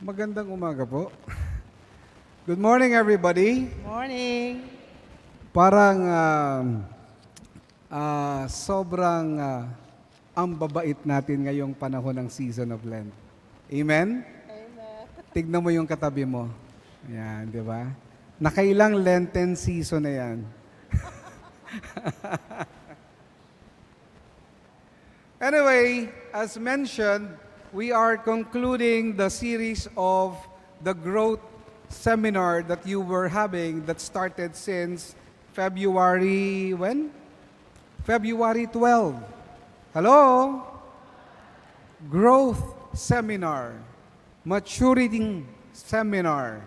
Magandang umaga po. Good morning, everybody. Morning. Parang sobrang ang babait natin ngayong panahon ng season of Lent. Amen? Amen. Tignan mo yung katabi mo. Yan, di ba? Nakailang Lenten season na yan. Anyway, as mentioned, we are concluding the series of the growth seminar that you were having that started since February, when? February 12. Hello? Growth seminar. Maturity seminar.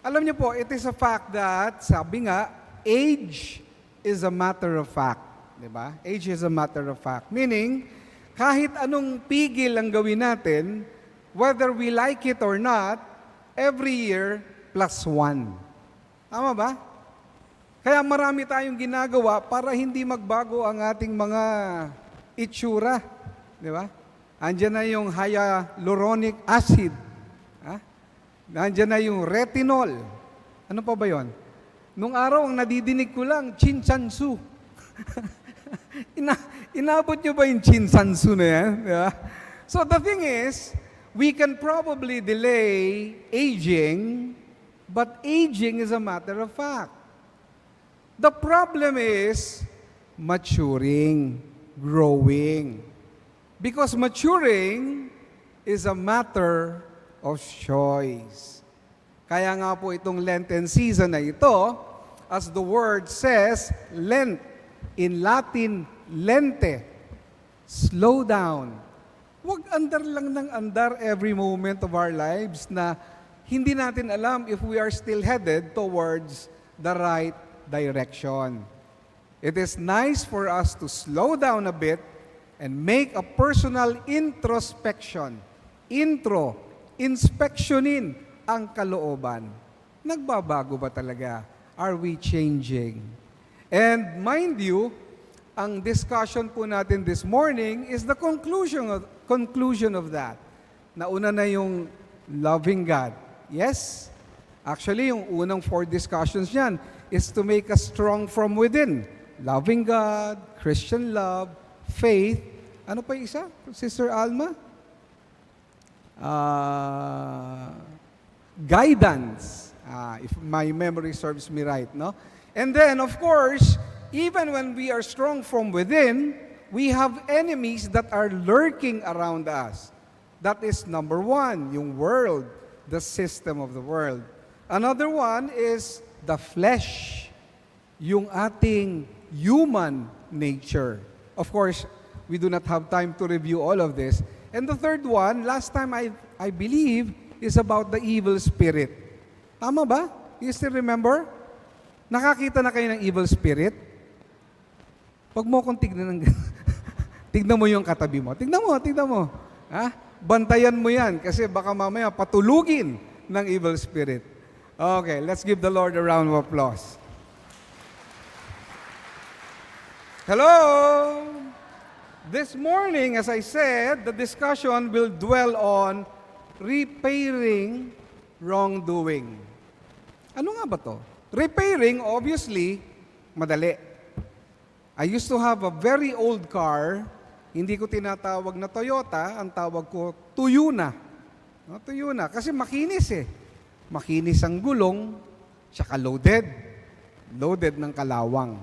Alam niyo po, it is a fact that, sabi nga, age is a matter of fact. Diba? Age is a matter of fact. Meaning, kahit anong pigil ang gawin natin, whether we like it or not, every year, +1. Tama ba? Kaya marami tayong ginagawa para hindi magbago ang ating mga itsura. Di ba? Andiyan na yung hyaluronic acid. Andiyan na yung retinol. Ano pa ba yon? Nung araw, ang nadidinig ko lang, chinsansu. Inabot nyo ba yung chinsansu na yan? Yeah. So the thing is, we can probably delay aging, but aging is a matter of fact. The problem is maturing, growing. Because maturing is a matter of choice. Kaya nga po itong Lenten season na ito, as the word says, Lent, in Latin, lente, slow down. Huwag andar lang ng andar every moment of our lives na hindi natin alam if we are still headed towards the right direction. It is nice for us to slow down a bit and make a personal introspection. Inspectionin ang kalooban. Nagbabago ba talaga? Are we changing? And mind you, ang discussion po natin this morning is the conclusion of that. Nauna na yung loving God. Yes? Actually, yung unang 4 discussions niyan is to make us strong from within. Loving God, Christian love, faith. Ano pa yung isa? Sister Alma? Guidance. If my memory serves me right, no? And then, of course, even when we are strong from within, we have enemies that are lurking around us. That is number 1, yung world, the system of the world. Another one is the flesh, yung ating human nature. Of course, we do not have time to review all of this. And the third one, last time I believe, is about the evil spirit. Tama ba? You still remember? Nakakita na kayo ng evil spirit? Pag mo kong tignan ng tignan mo yung katabi mo. Tignan mo. Ha? Bantayan mo yan kasi baka mamaya patulugin ng evil spirit. Okay, let's give the Lord a round of applause. Hello! This morning, as I said, the discussion will dwell on repairing wrongdoing. Ano nga ba to? Repairing, obviously, madali. I used to have a very old car. Hindi ko tinatawag na Toyota. Ang tawag ko, Tuyuna. No, Tuyuna. Kasi makinis eh. Makinis ang gulong, tsaka loaded. Loaded ng kalawang.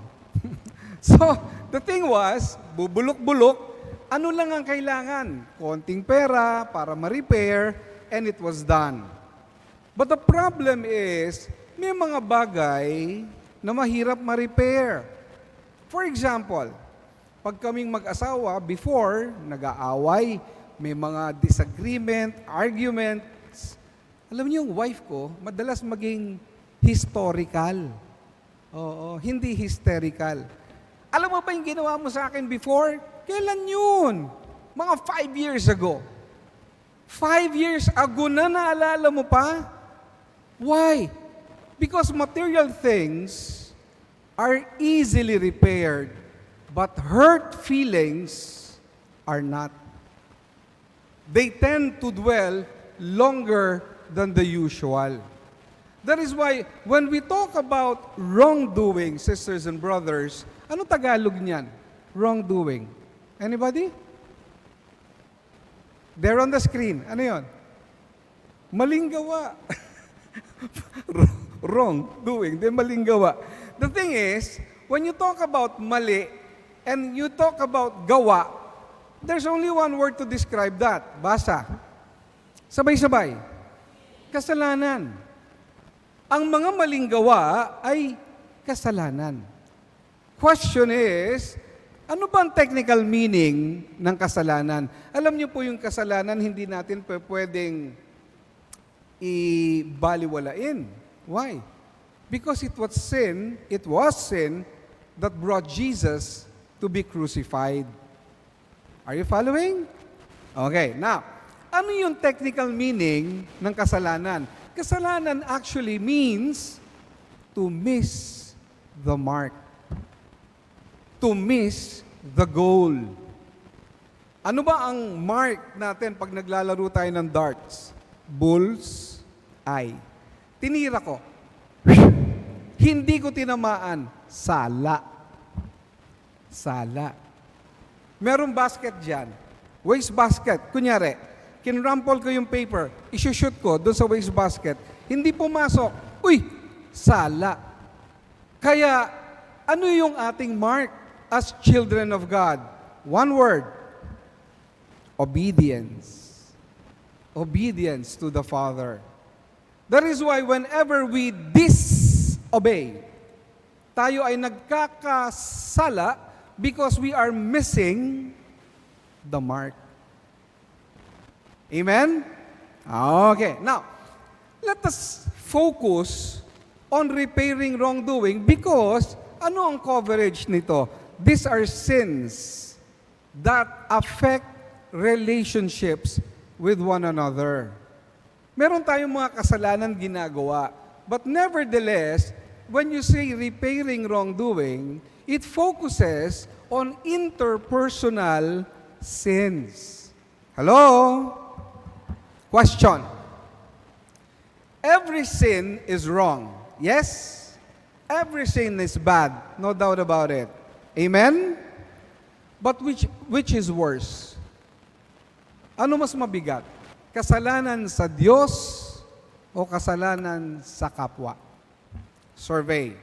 So, the thing was, bubulok-bulok, ano lang ang kailangan? Konting pera para ma-repair, and it was done. But the problem is, may mga bagay na mahirap ma-repair. For example, pag kaming mag-asawa, before, nag-aaway, may mga disagreement, arguments. Alam niyo, yung wife ko, madalas maging historical. Oo, hindi hysterical. Alam mo ba yung ginawa mo sa akin before? Kailan yun? Mga 5 years ago. 5 years ago na naalala mo pa? Why? Because material things are easily repaired, but hurt feelings are not. They tend to dwell longer than the usual. That is why, when we talk about wrongdoing, sisters and brothers, ano Tagalog niyan? Wrongdoing. Anybody? There on the screen. Ano yon? Maling gawa. Wrongdoing. Di maling gawa. The thing is, when you talk about mali, and you talk about gawa, there's only one word to describe that. Basa. Sabay-sabay. Kasalanan. Ang mga maling gawa ay kasalanan. Question is, ano ba ang technical meaning ng kasalanan? Alam niyo po yung kasalanan, hindi natin pwedeng ibaliwalain. Why? Because it was sin that brought Jesus to be crucified. Are you following? Okay, now, ano yung technical meaning ng kasalanan? Kasalanan actually means to miss the mark. To miss the goal. Ano ba ang mark natin pag naglalaro tayo ng darts? Bull's eye. Tinira ko. Hindi ko tinamaan. Sala. Sala. Merong basket dyan. Waste basket. Kunyari, kinrampol ko yung paper, isushoot ko doon sa waste basket, hindi pumasok. Uy, sala. Kaya, ano yung ating mark as children of God? One word. Obedience. Obedience to the Father. That is why whenever we disobey, tayo ay nagkakasala because we are missing the mark. Amen? Okay. Now, let us focus on repairing wrongdoing because ano ang coverage nito? These are sins that affect relationships with one another. Meron tayong mga kasalanan ginagawa, but nevertheless, when you say repairing wrongdoing, it focuses on interpersonal sins. Hello? Question. Every sin is wrong. Yes? Every sin is bad. No doubt about it. Amen? But which is worse? Ano mas mabigat? Kasalanan sa Diyos o kasalanan sa kapwa? Survey.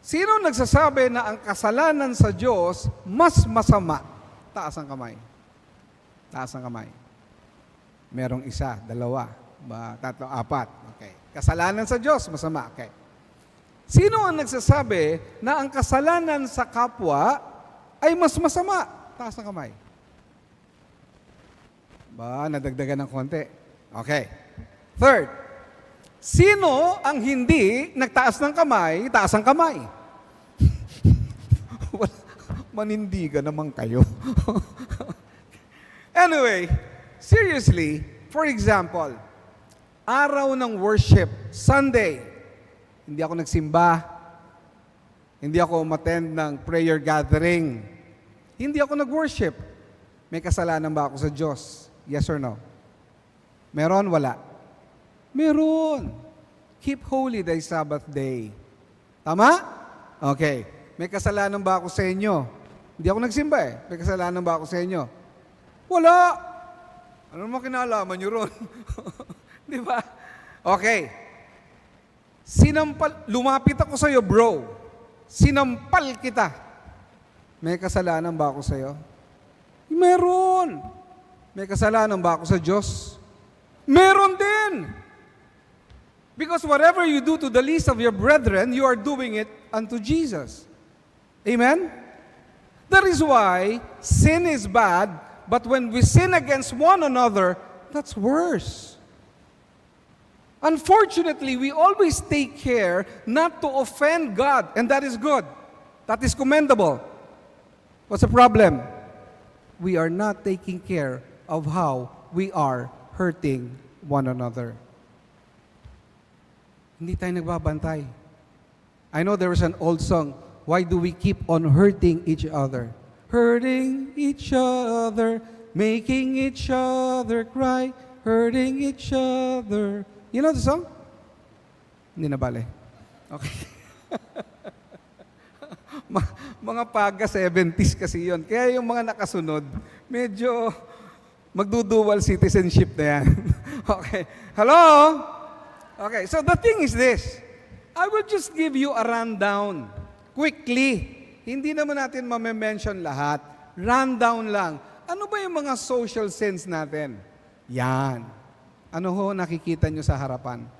Sino nagsasabi na ang kasalanan sa Diyos mas masama? Taas ang kamay. Taas ang kamay. Merong isa, dalawa, tatlo, apat. Okay. Kasalanan sa Diyos, masama. Okay. Sino ang nagsasabi na ang kasalanan sa kapwa ay mas masama? Taas ang kamay. Nadagdagan ng konti. Okay. Third, sino ang hindi nagtaas ng kamay, taas ang kamay? Manindigan naman kayo. Anyway, seriously, for example, araw ng worship, Sunday, hindi ako nagsimba, hindi ako umattend ng prayer gathering, hindi ako nag-worship. May kasalanan ba ako sa Diyos? Yes or no? Meron? Wala? Meron. Keep holy thy Sabbath day. Tama? Okay. May kasalanan ba ako sa inyo? Hindi ako nagsimba eh. May kasalanan ba ako sa inyo? Wala. Ano naman kinalaman nyo ron? Di ba? Okay. Lumapit ako sa'yo, bro. Sinampal kita. May kasalanan ba ako sa'yo? Meron. May kasalanan ba ako sa Diyos? Meron din. Because whatever you do to the least of your brethren, you are doing it unto Jesus. Amen? That is why sin is bad, but when we sin against one another, that's worse. Unfortunately, we always take care not to offend God, and that is good. That is commendable. What's the problem? We are not taking care of how we are hurting one another. Hindi tayo nagbabantay. I know there was an old song, why do we keep on hurting each other? Hurting each other, making each other cry. hurting each other. You know the song? Hindi na bale. Okay. Mga paga 70s kasi yon. Kaya yung mga nakasunod, medyo magdudual citizenship na yan. Okay. Hello? Okay, so the thing is this. I will just give you a rundown. Quickly. Hindi naman natin mame-mention lahat. Rundown lang. Ano ba yung mga social sense natin? Yan. Ano ho nakikita nyo sa harapan?